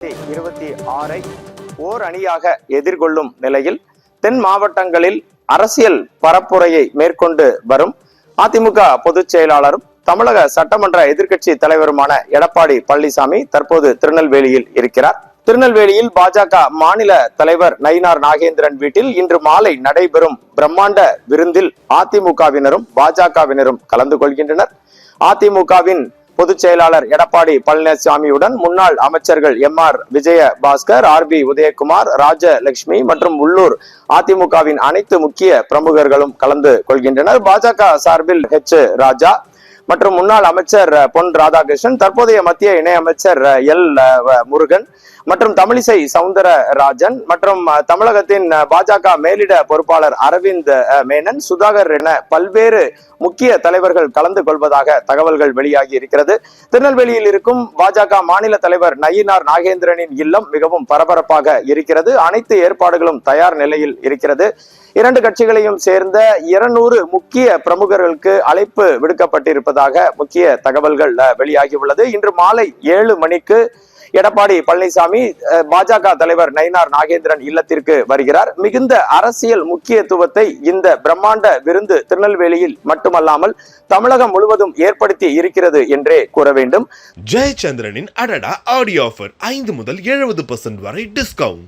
2026 ஓர் அணியாக எதிர்கொள்ளும் நிலையில் தென் மாவட்டங்களில் அரசியல் பரப்புரையை மேற்கொண்டு வரும் அதிமுக பொதுச் செயலாளரும் தமிழக சட்டமன்ற எதிர்க்கட்சி தலைவருமான எடப்பாடி பழனிசாமி தற்போது திருநெல்வேலியில் இருக்கிறார். திருநெல்வேலியில் பாஜக மாநில தலைவர் நயினார் நாகேந்திரன் வீட்டில் இன்று மாலை நடைபெறும் பிரம்மாண்ட விருந்தில் அதிமுகவினரும் பாஜகவினரும் கலந்து கொள்கின்றனர். அதிமுகவின் பொதுச் செயலாளர் எடப்பாடி பழனிசாமியுடன் முன்னாள் அமைச்சர்கள் MR விஜயபாஸ்கர், RB உதயகுமார், ராஜலட்சுமி மற்றும் உள்ளூர் அதிமுகவின் அனைத்து முக்கிய பிரமுகர்களும் கலந்து கொள்கின்றனர். பாஜக சார்பில் H ராஜா மற்றும் முன்னாள் அமைச்சர் பொன் ராதாகிருஷ்ணன், தற்போதைய மத்திய இணையமைச்சர் L முருகன் மற்றும் தமிழிசை சவுந்தரராஜன் மற்றும் தமிழகத்தின் பாஜக மேலிட பொறுப்பாளர் அரவிந்த் மேனன், சுதாகர் என பல்வேறு முக்கிய தலைவர்கள் கலந்து கொள்வதாக தகவல்கள் வெளியாகி இருக்கிறது. திருநெல்வேலியில் இருக்கும் பாஜக மாநில தலைவர் நயினார் நாகேந்திரனின் இல்லம் மிகவும் பரபரப்பாக இருக்கிறது. அனைத்து ஏற்பாடுகளும் தயார் நிலையில் இருக்கிறது. இரண்டு கட்சிகளையும் சேர்ந்த 200 முக்கிய பிரமுகர்களுக்கு அழைப்பு விடுக்கப்பட்டிருப்பதாக முக்கிய தகவல்கள் வெளியாகியுள்ளது. இன்று மாலை 7 மணிக்கு எடப்பாடி பழனிசாமி பாஜக தலைவர் நயினார் நாகேந்திரன் இல்லத்திற்கு வருகிறார். மிகுந்த அரசியல் முக்கியத்துவத்தை இந்த பிரம்மாண்ட விருந்து திருநெல்வேலியில் மட்டுமல்லாமல் தமிழகம் முழுவதும் ஏற்படுத்தி இருக்கிறது என்றே கூற வேண்டும். ஜெயச்சந்திரனின் அடடா ஆடியோ ஆஃபர் 5 முதல் 70% வரை டிஸ்கவுண்ட்.